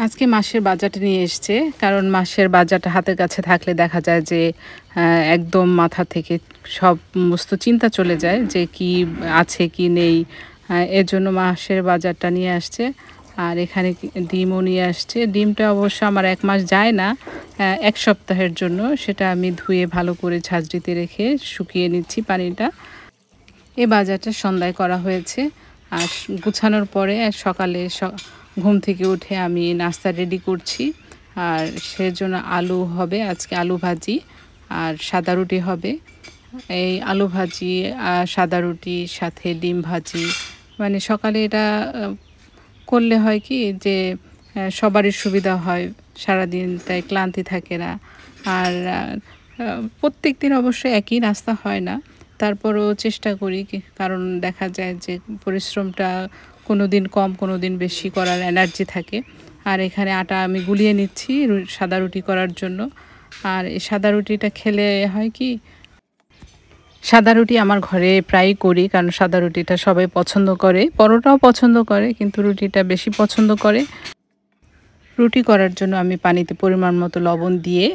আজকে মাসের বাজারটা নিয়ে এসছে। কারণ মাসের বাজারটা হাতের কাছে থাকলে দেখা যায় যে একদম মাথা থেকে সমস্ত চিন্তা চলে যায় যে কি আছে কি নেই। এর জন্য মাসের বাজারটা নিয়ে আসছে। আর এখানে ডিমও নিয়ে আসছে। ডিমটা অবশ্য আমার ১ মাস যায় না। ১ সপ্তাহের জন্য সেটা আমি ধুয়ে ভালো করে ঝাঁঝরিতে রেখে শুকিয়ে নিচ্ছি পানিটা। এই বাজারটা সন্ধ্যায় করা হয়েছে। আর গুছানোর পরে সকালে ঘুম থেকে উঠে আমি নাস্তা রেডি করছি। আর সেজন্য আলু হবে, আজকে আলু ভাজি আর সাদা রুটি হবে। এই আলু ভাজি আর সাদা রুটির সাথে ডিম ভাজি মানে সকালে এটা করলে হয় কি যে সবারই সুবিধা হয়। সারাদিনটায় ক্লান্তি থাকে না। আর প্রত্যেকদিন অবশ্য একই নাস্তা হয় না। তারপরেও চেষ্টা করি কারণ দেখা যায় যে পরিশ্রমটা কোনোদিন কম কোনোদিন বেশি করার এনার্জি থাকে। আর এখানে আটা আমি গুলিয়ে নিচ্ছি সাদা রুটি করার জন্য। আর এই সাদা রুটিটা খেলে হয় কি, সাদা রুটি আমার ঘরে প্রায়ই করি কারণ সাদা রুটিটা সবাই পছন্দ করে। পরোটাও পছন্দ করে কিন্তু রুটিটা বেশি পছন্দ করে। রুটি করার জন্য আমি পানিতে পরিমাণ মতো লবণ দিয়ে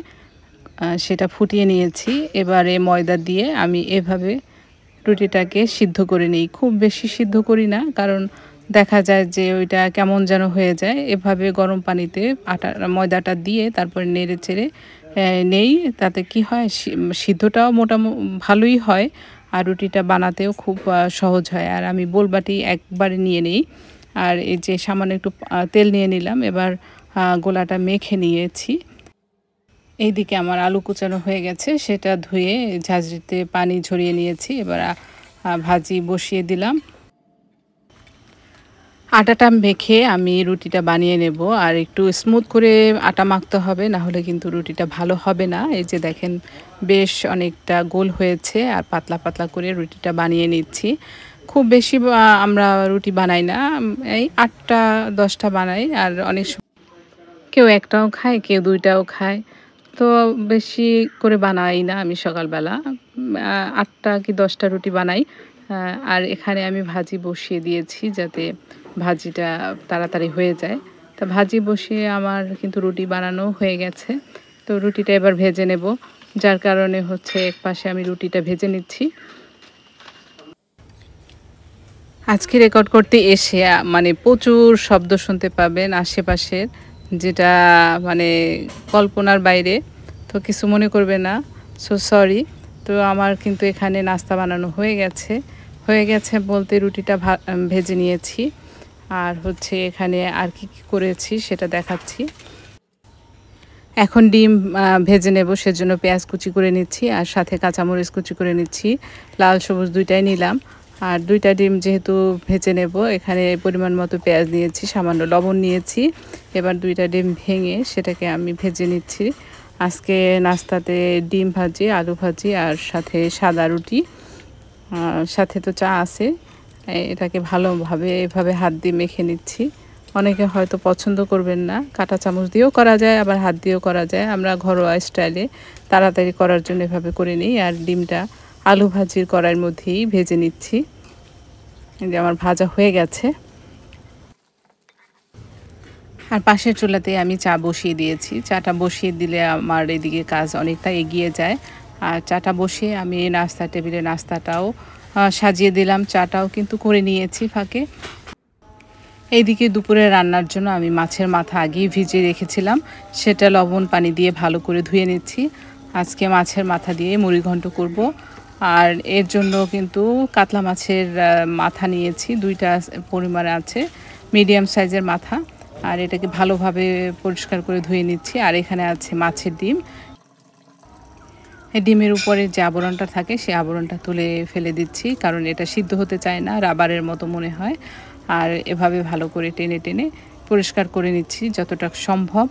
সেটা ফুটিয়ে নিয়েছি। এবারে ময়দা দিয়ে আমি এভাবে রুটিটাকে সিদ্ধ করে নিই। খুব বেশি সিদ্ধ করি না কারণ দেখা যায় যে ওইটা কেমন যেন হয়ে যায়। এভাবে গরম পানিতে ময়দাটা দিয়ে তারপরে নেড়ে-চেড়ে নেই। তাতে কি হয় সিদ্ধটাও ভালোই হয়। আর রুটিটা বানাতেও খুব সহজ হয়। আর আমি বোলবাটি একবারে নিয়ে নেই। আর এই যে সামান্য একটু তেল নিয়ে নিলাম। এবার গোলাটা মেখে নিয়েছি। এইদিকে আমার আলু কুচানো হয়ে গেছে, সেটা ধুয়ে ঝাঁঝরিতে পানি ঝরিয়ে নিয়েছি। এবার ভাজি বসিয়ে দিলাম। আটাটা মেখে আমি রুটিটা বানিয়ে নেব। আর একটু স্মুথ করে আটা মাখতে হবে, না হলে কিন্তু রুটিটা ভালো হবে না। এই যে দেখেন বেশ অনেকটা গোল হয়েছে আর পাতলা পাতলা করে রুটিটা বানিয়ে নিচ্ছি। খুব বেশি আমরা রুটি বানাই না, এই ৮টা ১০টা বানাই। আর অনেক কেউ ১টাও খায়, কেউ ২টাও খায়। তো বেশি করে বানাই না আমি সকালবেলা। ৮টা কি ১০টা রুটি বানাই। আর এখানে আমি ভাজি বসিয়ে দিয়েছি যাতে ভাজিটা তাড়াতাড়ি হয়ে যায়। তা ভাজি বসিয়ে আমার কিন্তু রুটি বানানো হয়ে গেছে। তো রুটিটা এবার ভেজে নেব। যার কারণে হচ্ছে একপাশে আমি রুটিটা ভেজে নিচ্ছি। আজকে রেকর্ড করতে এসে মানে প্রচুর শব্দ শুনতে পাবেন আশেপাশের, যেটা মানে কল্পনার বাইরে। তো কিছু মনে করবে না, সো সরি। তো আমার কিন্তু এখানে নাস্তা বানানো হয়ে গেছে। হয়ে গেছে বলতে রুটিটা ভেজে নিয়েছি। আর হচ্ছে এখানে আর কি করেছি সেটা দেখাচ্ছি। এখন ডিম ভেজে নেব, সেজন্য পেঁয়াজ কুচি করে নিচ্ছি আর সাথে কাঁচামরিচ কুচি করে নিচ্ছি। লাল সবুজ দুইটাই নিলাম। আর ২টা ডিম যেহেতু ভেজে নেব, এখানে পরিমাণ মতো পেঁয়াজ নিয়েছি, সামান্য লবণ নিয়েছি। এবার ২টা ডিম ভেঙে সেটাকে আমি ভেজে নিচ্ছি। আজকে নাস্তাতে ডিম ভাজি, আলু ভাজি আর সাথে সাদা রুটি, সাথে তো চা আছে। এটাকে ভালোভাবে এভাবে হাত দিয়ে মেখে নিচ্ছি। অনেকে হয়তো পছন্দ করবেন না, কাঁটা চামচ দিয়েও করা যায় আবার হাত দিয়েও করা যায়। আমরা ঘরোয়া স্টাইলে তাড়াতাড়ি করার জন্য এভাবে করে নিই। আর ডিমটা আলু ভাজির কড়াইয়ের মধ্যেই ভেজে নিচ্ছি। এই যে আমার ভাজা হয়ে গেছে। আর পাশের চুলাতে আমি চা বসিয়ে দিয়েছি। চাটা বসিয়ে দিলে আমার এদিকে কাজ অনেকটা এগিয়ে যায়। আর চাটা বসিয়ে আমি নাস্তা টেবিলে নাস্তাটাও সাজিয়ে দিলাম। চাটাও কিন্তু করে নিয়েছি ফাঁকে। এইদিকে দুপুরে রান্নার জন্য আমি মাছের মাথা আগেই ভিজিয়ে রেখেছিলাম। সেটা লবণ পানি দিয়ে ভালো করে ধুয়ে নিচ্ছি। আজকে মাছের মাথা দিয়ে মুড়িঘণ্ট করব। আর এর জন্য কিন্তু কাতলা মাছের মাথা নিয়েছি, ২টা পরিমাণে আছে, মিডিয়াম সাইজের মাথা। আর এটাকে ভালোভাবে পরিষ্কার করে ধুয়ে নিচ্ছি। আর এখানে আছে মাছের ডিম। এই ডিমের উপরে যে আবরণটা থাকে সেই আবরণটা তুলে ফেলে দিচ্ছি, কারণ এটা সিদ্ধ হতে চায় না, রাবারের মতো মনে হয়। আর এভাবে ভালো করে টেনে টেনে পরিষ্কার করে নিচ্ছি যতটা সম্ভব।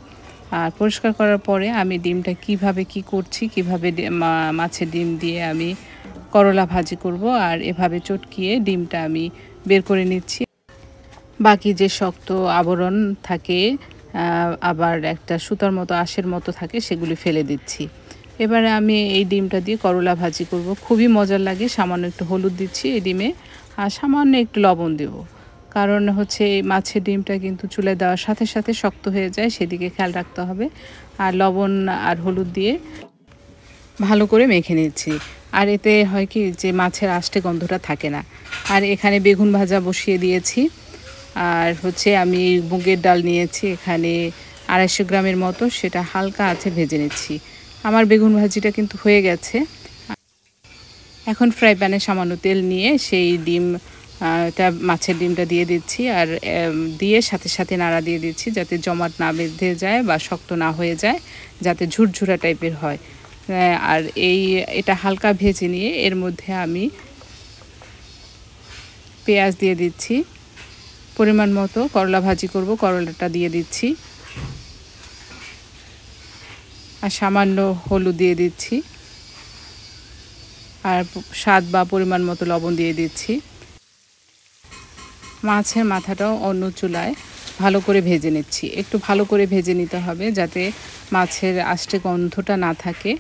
আর পরিষ্কার করার পরে আমি ডিমটা কিভাবে কি করছি, কিভাবে মাছের ডিম দিয়ে আমি করলা ভাজি করব। আর এভাবে চটকিয়ে ডিমটা আমি বের করে নিচ্ছি। বাকি যে শক্ত আবরণ থাকে আবার একটা সুতার মতো আঁশের মতো থাকে, সেগুলি ফেলে দিচ্ছি। এবারে আমি এই ডিমটা দিয়ে করলা ভাজি করব। খুবই মজার লাগে। সামান্য একটু হলুদ দিচ্ছি এই ডিমে আর সামান্য একটু লবণ দেব, কারণ হচ্ছে এই মাছের ডিমটা কিন্তু চুলায় দেওয়ার সাথে সাথে শক্ত হয়ে যায়, সেদিকে খেয়াল রাখতে হবে। আর লবণ আর হলুদ দিয়ে ভালো করে মেখে নিচ্ছি। আর এতে হয় কি যে মাছের আষ্টে গন্ধটা থাকে না। আর এখানে বেগুন ভাজা বসিয়ে দিয়েছি। আর হচ্ছে আমি মুগের ডাল নিয়েছি এখানে 250 গ্রামের মতো, সেটা হালকা আছে ভেজে নিচ্ছি। আমার বেগুন ভাজিটা কিন্তু হয়ে গেছে। এখন ফ্রাই প্যানে সামান্য তেল নিয়ে সেই মাছের ডিমটা দিয়ে দিচ্ছি। আর দিয়ে সাথে সাথে নাড়া দিয়ে দিচ্ছি যাতে জমাট না বেঁধে যায় বা শক্ত না হয়ে যায়, যাতে ঝুরঝুরা টাইপের হয়। আর এটা হালকা ভেজে নিয়ে এর মধ্যে আমি পেঁয়াজ দিয়ে দিচ্ছি। পরিমাণ মতো করলা ভাজি করব, করলাটা দিয়ে দিচ্ছি। আর সামান্য হলুদ দিয়ে দিচ্ছি। আর স্বাদ বা পরিমাণ মতো লবণ দিয়ে দিচ্ছি। মাছের মাথাটাও অন্য চুলায় ভালো করে ভেজে নিচ্ছি। একটু ভালো করে ভেজে নিতে হবে যাতে মাছের আষ্টে গন্ধটা না থাকে।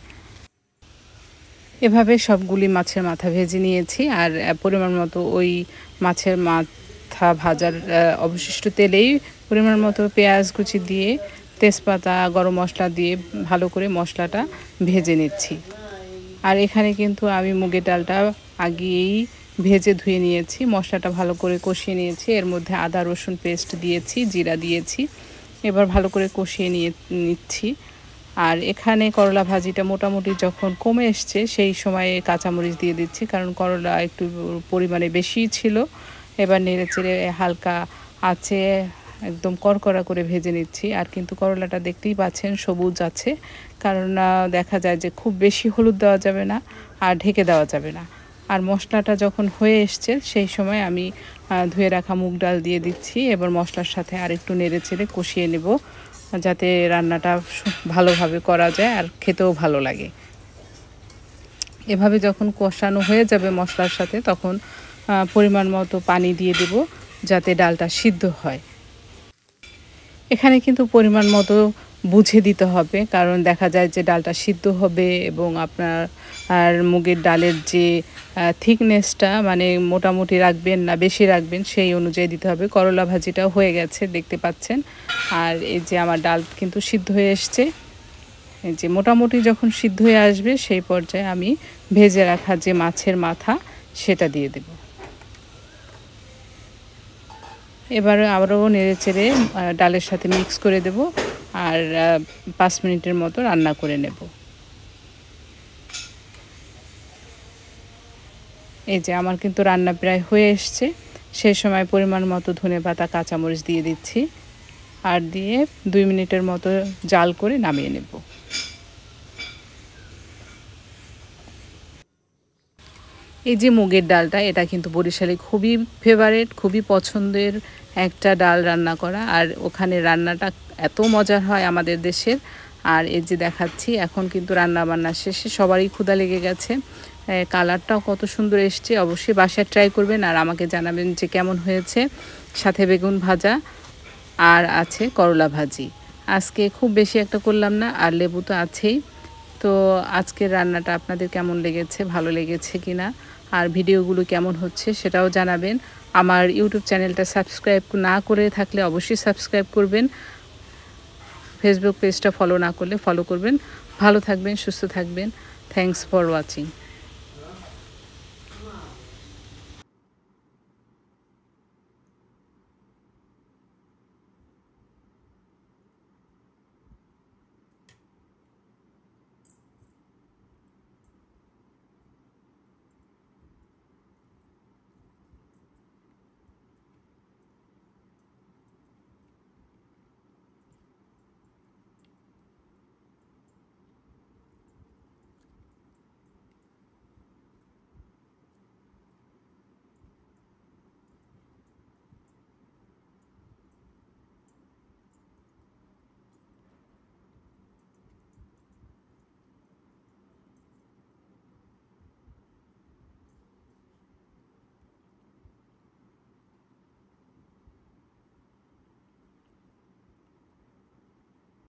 এভাবে সবগুলি মাছের মাথা ভেজে নিয়েছি। আর পরিমাণ মতো ওই মাছের মাথা ভাজার অবশিষ্ট তেলেই পরিমাণ মতো পেঁয়াজ কুচি দিয়ে, তেজপাতা, গরম মশলা দিয়ে ভালো করে মশলাটা ভেজে নিচ্ছি। আর এখানে কিন্তু আমি মুগের ডালটা আগেই ভেজে ধুয়ে নিয়েছি, মশলাটা ভালো করে কষিয়ে নিয়েছি। এর মধ্যে আদা রসুন পেস্ট দিয়েছি, জিরা দিয়েছি। এবার ভালো করে কষিয়ে নিচ্ছি। আর এখানে করলা ভাজিটা মোটামুটি যখন কমে এসছে সেই সময়ে কাঁচামরিচ দিয়ে দিচ্ছি, কারণ করলা একটু পরিমাণে বেশিই ছিল। এবার নেড়েচেড়ে হালকা আছে একদম কড়কড়া করে ভেজে নিচ্ছি। আর কিন্তু করলাটা দেখতেই পাচ্ছেন সবুজ আছে, কারণ দেখা যায় যে খুব বেশি হলুদ দেওয়া যাবে না আর ঢেকে দেওয়া যাবে না। আর মশলাটা যখন হয়ে এসছে সেই সময় আমি ধুয়ে রাখা মুগ ডাল দিয়ে দিচ্ছি। এবার মশলার সাথে আর একটু নেড়েচেড়ে কষিয়ে নেব যাতে রান্নাটা ভালোভাবে করা যায় আর খেতেও ভালো লাগে। এভাবে যখন কষানো হয়ে যাবে মশলার সাথে তখন পরিমাণ মতো পানি দিয়ে দেব যাতে ডালটা সিদ্ধ হয়। এখানে কিন্তু পরিমাণ মতো বুঝে দিতে হবে, কারণ দেখা যায় যে ডালটা সিদ্ধ হবে এবং আপনার আর মুগের ডালের যে থিকনেসটা মানে মোটামুটি রাখবেন না বেশি রাখবেন সেই অনুযায়ী দিতে হবে। করলা ভাজিটাও হয়ে গেছে দেখতে পাচ্ছেন। আর এই যে আমার ডাল কিন্তু সিদ্ধ হয়ে এসছে। এই যে মোটামুটি যখন সিদ্ধ হয়ে আসবে সেই পর্যায়ে আমি ভেজে রাখা যে মাছের মাথা সেটা দিয়ে দেব। এবার আবারও নেড়েচেড়ে ডালের সাথে মিক্স করে দেব আর 5 মিনিটের মতো রান্না করে নেব। এই যে আমার কিন্তু রান্না প্রায় হয়ে এসছে। সেই সময় পরিমাণ মতো ধনেপাতা, কাঁচামরিচ দিয়ে দিচ্ছি আর দিয়ে 2 মিনিটের মতো জাল করে নামিয়ে নেব। এই যে মুগের ডালটা, এটা কিন্তু বরিশালে খুবই ফেভারিট, খুবই পছন্দের একটা ডাল রান্না করা। আর ওখানে রান্নাটা এত মজার হয় আমাদের দেশের। আর এই যে দেখাচ্ছি এখন কিন্তু রান্না বান্না শেষে সবারই ক্ষুধা লেগে গেছে। কালারটাও কত সুন্দর এসছে। অবশ্যই বাসায় ট্রাই করবেন আর আমাকে জানাবেন যে কেমন হয়েছে। সাথে বেগুন ভাজা আর আছে করলা ভাজি। আজকে খুব বেশি একটা করলাম না, আর লেবু তো আছেই। তো আজকের রান্নাটা আপনাদের কেমন লেগেছে, ভালো লেগেছে কিনা, আর ভিডিওগুলো কেমন হচ্ছে সেটাও জানাবেন। আমার ইউটিউব চ্যানেলটা সাবস্ক্রাইব না করে থাকলে অবশ্যই সাবস্ক্রাইব করবেন। ফেসবুক পেজটা ফলো না করলে ফলো করবেন। ভালো থাকবেন, সুস্থ থাকবেন। Thanks for watching.